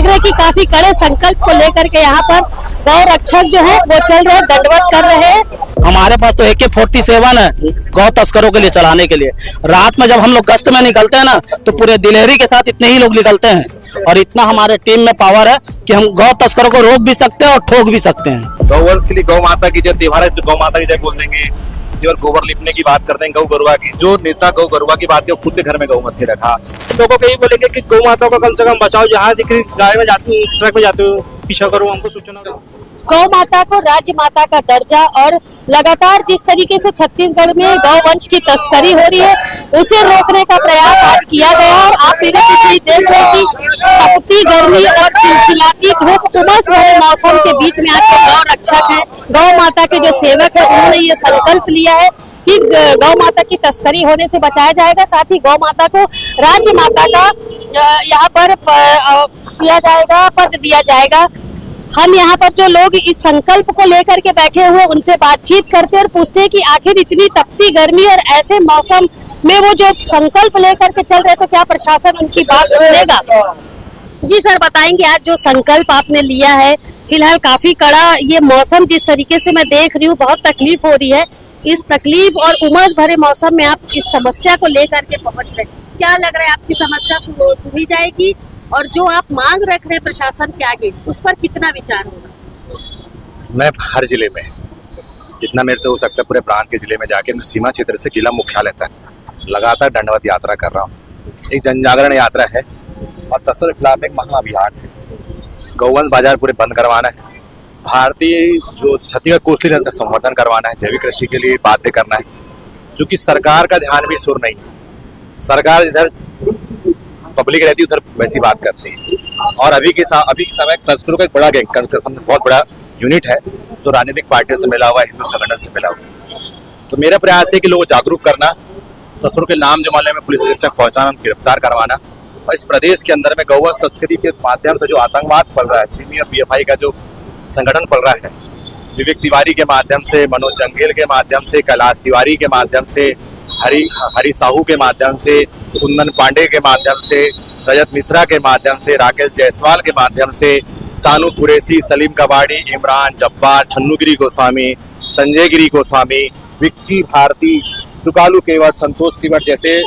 रहे हैं कि काफी कड़े संकल्प को लेकर के यहाँ पर गौ रक्षक जो है वो चल रहे, दंडवत कर रहे हैं। हमारे पास तो AK-47 है गौ तस्करों के लिए चलाने के लिए। रात में जब हम लोग गश्त में निकलते हैं ना, तो पूरे दिलेरी के साथ इतने ही लोग निकलते हैं और इतना हमारे टीम में पावर है कि हम गौ तस्करों को रोक भी सकते हैं और ठोक भी सकते हैं। गौवंश के लिए गौ माता की जय त्योहार है, गौ माता की जय बोल देंगे और गोबर लिपने की बात करते हैं, गौ गरुआ की। जो नेता गौ गरुआ की बात है वो खुद के घर में गौ मस्ती रखा। लोगों को यही बोलेंगे कि गौ माता को कम से कम बचाओ, जहाँ दिख रही गाय में जाती हूँ, ट्रक में जाते हो, पीछा करो, हमको सूचना दो। गौ माता को राज्य माता का दर्जा और लगातार जिस तरीके से छत्तीसगढ़ में गौवंश की तस्करी हो रही है उसे रोकने का प्रयास आज किया गया। और आप मेरे पीछे देख रहे हैं कि तपती गर्मी और चिलचिलाती धूप, उमस भरे मौसम के बीच में आज गौ रक्षक है, गौ माता के जो सेवक है, उन्होंने ये संकल्प लिया है कि गौ माता की तस्करी होने से बचाया जाएगा। साथ ही गौ माता को राज्य माता का यहाँ पर दिया जाएगा, पद दिया जाएगा। हम यहाँ पर जो लोग इस संकल्प को लेकर के बैठे हुए उनसे बातचीत करते हैं और पूछते हैं कि आखिर इतनी तपती गर्मी और ऐसे मौसम में वो जो संकल्प लेकर के चल रहे, तो क्या प्रशासन उनकी बात सुनेगा? जी सर, बताएंगे आज जो संकल्प आपने लिया है, फिलहाल काफी कड़ा ये मौसम जिस तरीके से मैं देख रही हूँ, बहुत तकलीफ हो रही है। इस तकलीफ और उमस भरे मौसम में आप इस समस्या को लेकर के पहुंच रहे, क्या लग रहा है आपकी समस्या सुनी जाएगी और जो आप मांग रख रहे हैं प्रशासन के आगे, उस पर कितना विचार होगा? मैं हर जिले में जितना मेरे से हो सकता है पूरे प्रांत के जिले में जाके मैं सीमा क्षेत्र से जिला मुख्यालय तक लगातार दंडवत यात्रा कर रहा हूँ। एक जन जागरण यात्रा है और तस्करी के खिलाफ एक महाअभियान है। गौवंश बाजार पूरे बंद करवाना है, भारतीय जो छत्तीसगढ़ कोसली नस्ल का संवर्धन करवाना है, जैविक कृषि के लिए बातें करना है। चूंकि सरकार का ध्यान भी सुर नहीं, सरकार इधर पब्लिक रहती है उधर वैसी बात करती है। और अभी के समय तस्करों का एक बड़ा गैंग, बहुत बड़ा यूनिट है जो राजनीतिक पार्टियों से मिला हुआ है, हिंदू संगठन से मिला हुआ है। तो मेरा प्रयास है कि लोगों को जागरूक करना, तस्करों के नाम जमाने में पुलिस अधीक्षक पहुंचाना, गिरफ्तार करवाना। और इस प्रदेश के अंदर में गौवंश तस्करी के माध्यम से जो आतंकवाद पल रहा है, सीमी और PFI का जो संगठन पल रहा है, विवेक तिवारी के माध्यम से, मनोज जंगेल के माध्यम से, कैलाश तिवारी के माध्यम से, हरी साहू के माध्यम से, कुंदन पांडे के माध्यम से, रजत मिश्रा के माध्यम से, राकेश जायसवाल के माध्यम से, सानू कुरैशी, सलीम कबाड़ी, इमरान जब्बार, छन्नूगिरी गोस्वामी, संजय गिरी गोस्वामी, विक्की भारती, तुकालू केवट, संतोष केवट जैसे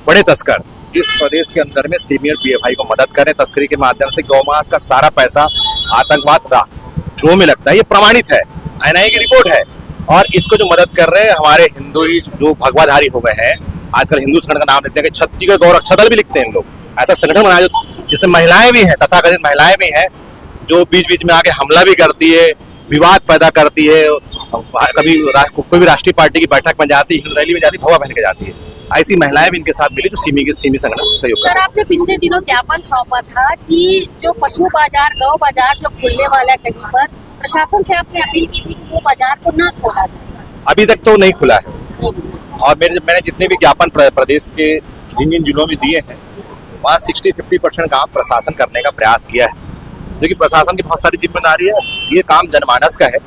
बड़े तस्कर इस प्रदेश के अंदर में सीनियर PFI को मदद करें। तस्करी के माध्यम से गौमांस का सारा पैसा आतंकवाद जो में लगता है, ये प्रमाणित है, NIA की रिपोर्ट है। और इसको जो मदद कर रहे हैं हमारे हिंदू जो भगवाधारी हो गए हैं, आजकल हिंदू संगठन का नाम लेते हैं कि छत्तीसगढ़ गौ रक्षा दल भी लिखते हैं इन लोग। ऐसा संगठन बनाया जिसमें महिलाएं भी हैं, तथाकथित महिलाएं भी हैं, जो बीच बीच में आके हमला भी करती है, विवाद पैदा करती है। कभी कोई भी राष्ट्रीय पार्टी की बैठक में जाती है, हिंदू रैली में जाती है, भगवा पहन के जाती है। ऐसी महिलाएं भी इनके साथ मिली जो सीमी संगठन से सहयोग सर, आपने पिछले दिनों ज्ञापन सौंपा था कि जो पशु बाजार, गौ बाजार जो खुलने वाला है कहीं पर, प्रशासन से आपने अपील की थी कि वो बाजार को ना खोला जाए। अभी तक तो नहीं खुला है। और मैंने जितने भी ज्ञापन प्रदेश के जिन जिलों में दिए हैं, वहाँ 60-50% काम प्रशासन करने का प्रयास किया है। क्योंकि प्रशासन की बहुत सारी जिम्मेदारी है, ये काम जनमानस का है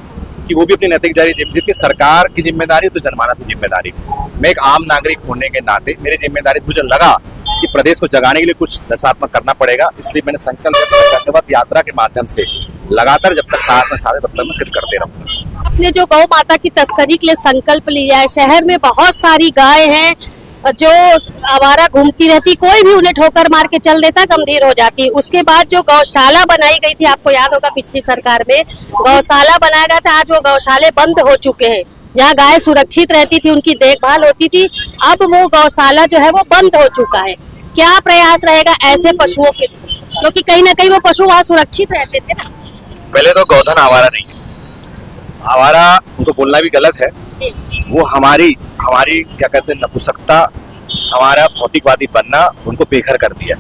कि वो भी अपनी नैतिक जितनी सरकार की जिम्मेदारी है तो जनमानस की जिम्मेदारी। मैं एक आम नागरिक होने के नाते मेरी जिम्मेदारी, मुझे लगा कि प्रदेश को जगाने के लिए कुछ रचनात्मक करना पड़ेगा, इसलिए मैंने संकल्प यात्रा के माध्यम से लगातार जब तक साहस में साधे तब तक मैं करते रहूंगा। आपने जो गौ माता की तस्करी के लिए संकल्प लिया है, शहर में बहुत सारी गाय हैं जो आवारा घूमती रहती, कोई भी उन्हें ठोकर मार के चल देता, गंभीर हो जाती। उसके बाद जो गौशाला बनाई गई थी, आपको याद होगा पिछली सरकार में गौशाला बनाया गया था, आज वो गौशाले बंद हो चुके हैं। जहाँ गाय सुरक्षित रहती थी, उनकी देखभाल होती थी, अब वो गौशाला जो है वो बंद हो चुका है। क्या प्रयास रहेगा ऐसे पशुओं के लिए, क्योंकि कहीं ना कहीं वो पशु वहाँ सुरक्षित रहते थे ना? पहले तो गौधन आवारा नहीं है, आवारा उनको बोलना भी गलत है। वो हमारी क्या कहते हैं नपुंसकता, हमारा भौतिकवादी बनना उनको बेघर कर दिया।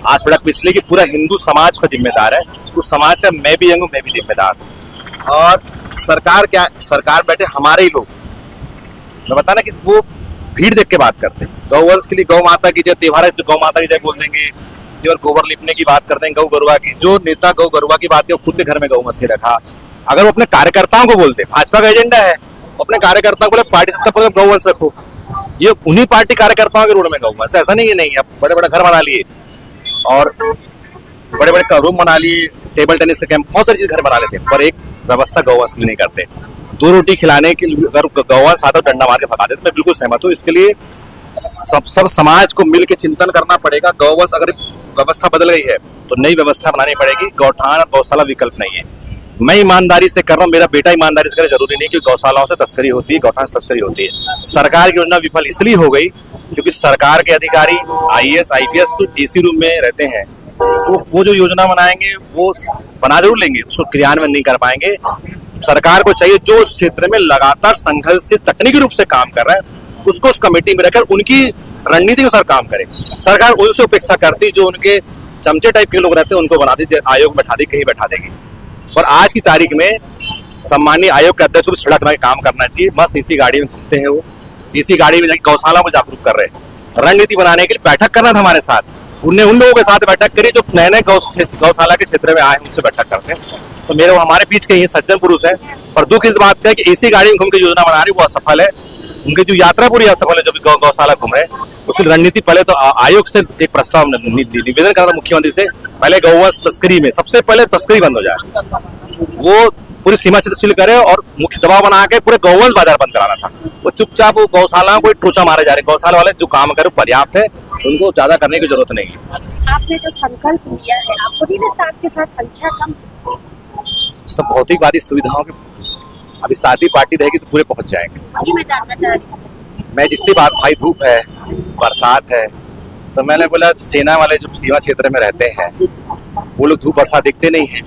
आज सड़क पिछले की पूरा हिंदू समाज का जिम्मेदार है, उस समाज का मैं भी हूँ, मैं भी जिम्मेदार हूँ। और सरकार बैठे हमारे ही लोग, मैं बताना कि वो भीड़ देख के बात करते हैं। गौवंश के लिए गौ माता की जय त्योहार है, गौ माता की जय बोल देंगे और गोबर लिपने की बात करते हैं, गौ गरुआ की। जो नेता गौ गरुआ की बात है वो खुद के घर में गौ मस्ती रखा। अगर वो अपने कार्यकर्ताओं को बोलते, भाजपा का एजेंडा है, अपने कार्यकर्ताओं को बोले पार्टी सत्ता पर गौवंश रखो, ये उन्हीं पार्टी कार्यकर्ताओं के रोड में गौवंश, ऐसा नहीं है। नहीं, अब बड़े बड़े घर बना लिए और बड़े बड़े रूम बना लिए, टेबल टेनिस का कैंप, बहुत सारी चीज घर बना लेते हैं, पर एक व्यवस्था गौवंश की नहीं करते। 2 रोटी खिलाने के लिए अगर गौवंश आता तो डंडा मार के भगा देते। मैं बिल्कुल सहमत हूँ। इसके लिए सब समाज को मिल के चिंतन करना पड़ेगा। गौवंश अगर व्यवस्था बदल गई है तो नई व्यवस्था बनानी पड़ेगी। गौठान और गौशाला विकल्प नहीं है। मैं ईमानदारी से कर रहा हूँ, मेरा बेटा ईमानदारी से करे, जरूरी नहीं कि गौशालाओं से तस्करी होती है, गौठान से तस्करी होती है। सरकार की योजना विफल इसलिए हो गई क्योंकि सरकार के अधिकारी IAS IPS AC रूम में रहते हैं, तो वो जो योजना बनाएंगे वो बना जरूर लेंगे, उसको क्रियान्वयन नहीं कर पाएंगे। सरकार को चाहिए जो उस क्षेत्र में लगातार संघर्ष से तकनीकी रूप से काम कर रहा है उसको उस कमेटी में रखकर उनकी रणनीति के अनुसार काम करे। सरकार उनसे अपेक्षा करती जो उनके चमचे टाइप के लोग रहते हैं उनको बना दीजिए, आयोग बैठा दी, कहीं बैठा देगी। और आज की तारीख में सम्मानीय आयोग के अध्यक्ष को भी सड़क में काम करना चाहिए। मस्त इसी गाड़ी में घूमते हैं, वो इसी गाड़ी में जाकर गौशाला को जागरूक कर रहे हैं। रणनीति बनाने के लिए बैठक करना था हमारे साथ, उनने उन लोगों के साथ बैठक करी जो नए नए गौशाला के क्षेत्र में आए, उनसे बैठक करते हैं। तो मेरे वो हमारे बीच के ये सज्जन पुरुष है, पर दुख इस बात का है कि इसी गाड़ी में घूम के योजना बना रही वो असफल है। उनकी जो यात्रा पूरी असफल है, जब गौशाला घूम रहे हैं। उसकी रणनीति पहले तो आयोग से एक प्रस्ताव निवेदन करा था मुख्यमंत्री से, पहले गौवंश तस्करी में सबसे पहले तस्करी बंद हो जाए, वो पूरी सीमा क्षेत्र सील करे और मुख्य दबाव बना के पूरे गौवंश बाजार बंद कराना था। वो चुपचाप वो गौशालाओं को टोचा मारे जा रहे। गौशाला वाले जो काम करे पर्याप्त है, उनको ज्यादा करने की जरूरत नहीं है। आपने जो संकल्प लिया है, आपको नहीं लगता आपके साथ संख्या कम? सब भौतिकवादी सुविधाओं के अभी शादी पार्टी रहेगी तो पूरे पहुंच जाएंगे। वही मैं जानना चाह रही हूँ। मैं जिससे बात भाई, धूप है, बरसात है, तो मैंने बोला सेना वाले जो सीमा क्षेत्र में रहते हैं वो लोग धूप बरसात दिखते नहीं है।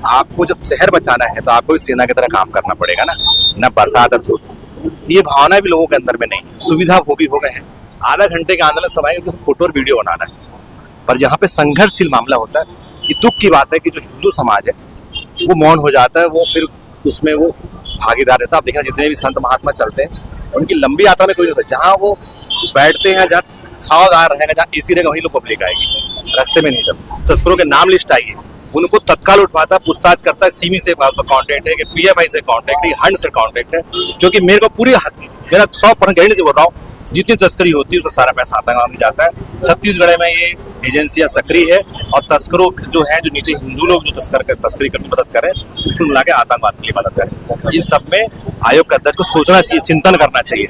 आपको जब शहर बचाना है तो आपको भी सेना की तरह काम करना पड़ेगा ना बरसात और धूप। ये भावना भी लोगों के अंदर में नहीं, सुविधा भोगी हो गए हैं। आधा घंटे के आंदोलन समय फोटो और वीडियो बनाना है, पर जहाँ पे संघर्षशील मामला होता है, ये दुख की बात है कि जो हिंदू समाज है वो मौन हो जाता है, वो फिर उसमें वो भागीदार रहता है। आप देखना जितने भी संत महात्मा चलते हैं उनकी लंबी यात्रा में कोई नहीं होता, जहाँ वो बैठते हैं, जहाँ छावदार रहेगा, जहाँ AC रहेगा, वहीं लोग पब्लिक आएगी, रास्ते में नहीं सब। तस्करों के नाम लिस्ट आई है, उनको तत्काल उठवाता है, पूछताछ करता है, सीमी से कॉन्टेक्ट है कि PFI से कॉन्टेक्ट है, हंड से कॉन्टेक्ट है, क्योंकि मेरे को पूरी 100% गारंटी से बोल रहा हूँ जितनी तस्करी होती है उसका सारा पैसा आतंकवाद में जाता है। छत्तीसगढ़ में ये एजेंसियां सक्रिय है और तस्करों जो है, जो नीचे हिंदू लोग जो तस्करी करने की मदद करें, कुल मिला के आतंकवाद के लिए मदद करें। इन सब में आयोग के अध्यक्ष को सोचना चाहिए, चिंतन करना चाहिए।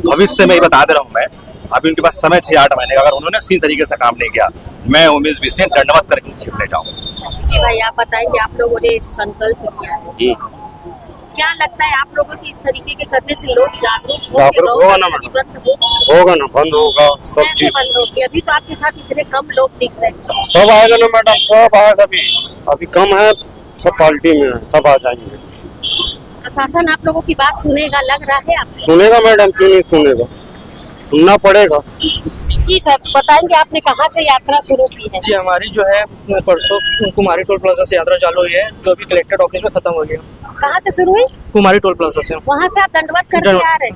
भविष्य में बता दे रहा हूँ मैं, अभी उनके पास समय 6-8 महीने का, अगर उन्होंने सही तरीके से काम नहीं किया, मैं उमेश बिसेन दंडवत करके खिलने जाऊंगा। जी भाई, आप बताइए, आप लोगों ने संकल्प लिया है, क्या लगता है आप लोगों की इस तरीके के करने से लोग जागरूक होगा ना, बंद होगा सब चीज। बंद होगी? अभी तो आपके साथ इतने कम लोग दिख रहे हैं। सब आएगा ना मैडम, सब आएगा। अभी कम है, सब पार्टी में है, सब आ जाएंगे। प्रशासन आप लोगों की बात सुनेगा, लग रहा है? आप सुनेगा मैडम, क्यों नहीं सुनेगा, सुनना पड़ेगा। जी सर, बताएंगे आपने कहाँ से यात्रा शुरू की है? जी, हमारी जो है परसों कुमारी टोल प्लाजा से यात्रा चालू हुई है, जो अभी कलेक्टर ऑफिस में खत्म हो गई। कहाँ से शुरू हुई? कुमारी टोल प्लाजा से। वहाँ से आप दंडवत करके आ रहे हैं?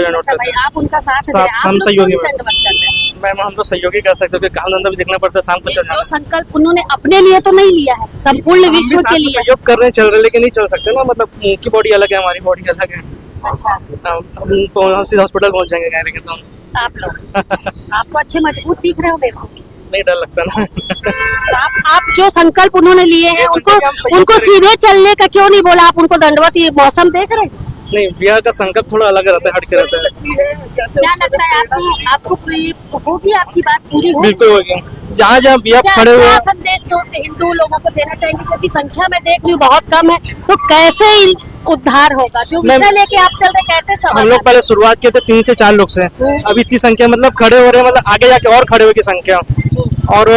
अच्छा भाई, आप उनका साथ हम सहयोगी दंडवत कर रहे हैं? मैम, हम तो सहयोगी कर सकते हैं, काम धंधा भी देखना पड़ता है, शाम को चल जो संकल्प उन्होंने अपने लिए तो नहीं लिया है, संपूर्ण विश्व के लिए सहयोग कर रहे हैं, चल रहे, लेकिन नहीं चल सकते ना, मतलब उनकी बॉडी अलग है, हमारी बॉडी अलग है। अच्छा, हम सीधा हॉस्पिटल पहुंच जाएंगे कह रहे तो आप लोग आपको अच्छे मजबूत दिख रहे हो मेरे को। नहीं, डर लगता ना। तो आप जो संकल्प उन्होंने लिए हैं उनको सीधे चलने का क्यों नहीं बोला? आप उनको दंडवत, ये मौसम देख रहे हैं? नहीं, बिहार का संकल्प थोड़ा अलग रहता है, हट के रहता है। क्या लगता है आपको कोई होगी, आपकी बात पूरी होगी? बिल्कुल होगी। जहाँ जहाँ बिहार खड़े हुए हैं, संदेश तो हिंदू लोगों को देना चाहेंगे, क्योंकि संख्या में देख रही हूँ बहुत कम है, तो कैसे उद्धार होगा? जो विषय लेके आप चल रहे, कैसे हम लोग पहले शुरुआत किए थे 3 से 4 लोग से, अभी इतनी संख्या मतलब खड़े हो रहे हैं, मतलब आगे जाके और खड़े हुए की संख्या। और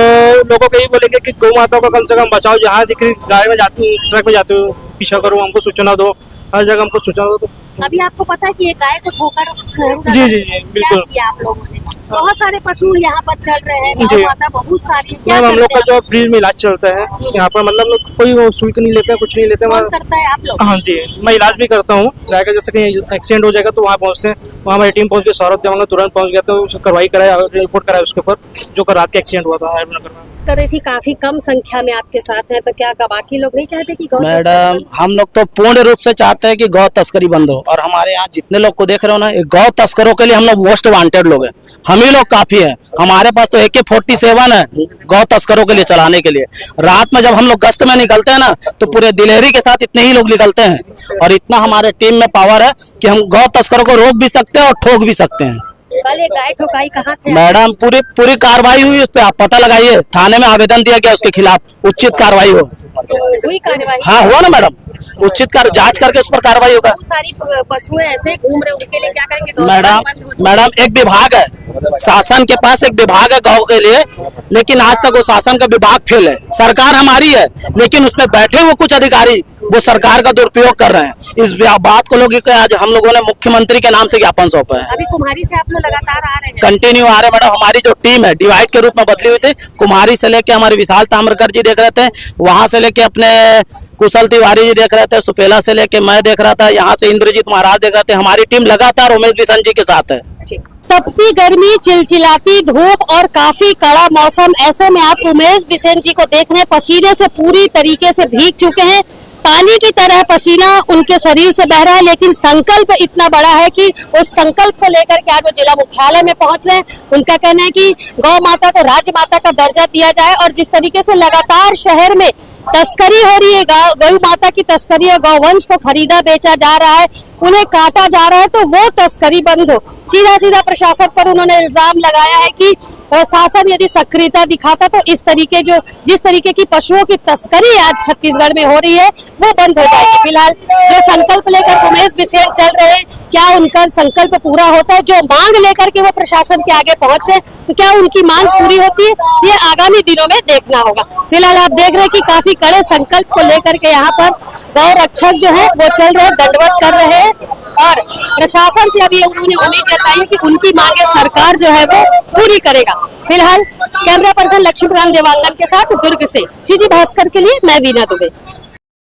लोगों को यही बोलेंगे कि गौ माता को कम से कम बचाओ, जहाँ दिख रही गाड़ी में जाती हूँ, ट्रक में जाती हूँ, पीछा करो, हमको सूचना दो, हर जगह हमको सूचना दो। तो अभी आपको पता है कि एक गाय को ठोकर जी जी जी बिल्कुल किया आप लोगों ने? बहुत सारे पशु यहाँ पर चल रहे हैं, गौ माता बहुत सारी। मैम, हम लोग का जो फ्री में इलाज चलता है यहाँ पर, मतलब कोई शुल्क नहीं लेते, कुछ नहीं लेते। कौन करता है आप लोग? हाँ जी, मैं इलाज भी करता हूँ। जाकर जैसे कहीं एक्सीडेंट हो जाएगा तो वहाँ पहुँचते हैं, वहाँ हमारी टीम पहुँच के सौरभ देवांगना तुरंत पहुँच गया, तो कार्रवाई कराया, रिपोर्ट कराया उसके ऊपर, जो रात का एक्सीडेंट हुआ था नगर में। कर रही थी काफी कम संख्या में आपके साथ हैं, तो क्या बाकी लोग नहीं चाहते कि गौ मैडम हम लोग तो पूर्ण रूप से चाहते हैं कि गौ तस्करी बंद हो, और हमारे यहाँ जितने लोग को देख रहे हो ना, ये गौ तस्करों के लिए हम लोग मोस्ट वांटेड लोग हैं। हम ही लोग काफी हैं। हमारे पास तो AK-47 है गौ तस्करों के लिए चलाने के लिए। रात में जब हम लोग गश्त में निकलते हैं ना, तो पूरे दिलेरी के साथ इतने ही लोग निकलते हैं, और इतना हमारे टीम में पावर है कि हम गौ तस्करों को रोक भी सकते हैं और ठोक भी सकते हैं। कल ये गाय ठोकाई कहाँ थे? मैडम पूरी कार्रवाई हुई, उस पर आप पता लगाइए। थाने में आवेदन दिया गया, उसके खिलाफ उचित कार्रवाई हो। हुई कार्रवाई? हाँ हुआ ना मैडम, उचित जांच करके उस पर कार्रवाई होगा। बहुत सारी पशुएं ऐसे घूम रहे, उनके लिए क्या करेंगे? मैडम एक विभाग है, शासन के पास एक विभाग है गौ के लिए, लेकिन आज तक वो शासन का विभाग फेल है। सरकार हमारी है, लेकिन उसमें बैठे हुए कुछ अधिकारी वो सरकार का दुरुपयोग कर रहे हैं। इस बात को लोग आज हम लोगों ने मुख्यमंत्री के नाम से ज्ञापन सौंपा है। अभी कुम्हारी से आप लोग लगातार आ रहे हैं? कंटिन्यू आ रहे हैं मैडम। हमारी जो टीम है डिवाइड के रूप में बदली हुई थी। कुम्हारी से लेके हमारे विशाल ताम्रकर जी देख रहे थे, वहां से लेके अपने कुशल तिवारी जी देख रहे थे, सुपेला से लेके मैं देख रहा था, यहाँ से इंद्रजीत महाराज देख रहे थे। हमारी टीम लगातार उमेश बिशन जी के साथ है। तपती गर्मी, चिलचिलाती धूप और काफी कड़ा मौसम, ऐसे में आप उमेश बिसेन जी को देख रहे हैं, पसीने से पूरी तरीके से भीग चुके हैं। पानी की तरह पसीना उनके शरीर से बह रहा है, लेकिन संकल्प इतना बड़ा है कि उस संकल्प को लेकर के आज वो जिला मुख्यालय में पहुंच रहे हैं। उनका कहना है कि गौ माता को राज्य माता का दर्जा दिया जाए, और जिस तरीके से लगातार शहर में तस्करी हो रही है, गौ माता की तस्करी है, गौवंश को खरीदा बेचा जा रहा है, उन्हें काटा जा रहा है, तो वो तस्करी बंद हो। सीधा प्रशासन पर उन्होंने इल्जाम लगाया है कि शासन यदि सक्रियता दिखाता तो जिस तरीके की पशुओं की तस्करी आज छत्तीसगढ़ में हो रही है वो बंद हो जाएगी। फिलहाल जो संकल्प लेकर उमेश बिसेन चल रहे हैं, क्या उनका संकल्प पूरा होता है? जो मांग लेकर के वो प्रशासन के आगे पहुंच रहे, तो क्या उनकी मांग पूरी होती है? ये आगामी दिनों में देखना होगा। फिलहाल आप देख रहे हैं कि काफी कड़े संकल्प को लेकर के यहाँ पर गौ रक्षक जो है वो चल रहे, दंडवत कर रहे हैं, और प्रशासन से अभी उन्होंने उम्मीद जताई है कि उनकी मांगे सरकार जो है वो पूरी करेगा। फिलहाल कैमरा पर्सन लक्ष्मीकांत देवांगन के साथ दुर्ग से CG भास्कर के लिए मैं वीना दुबे।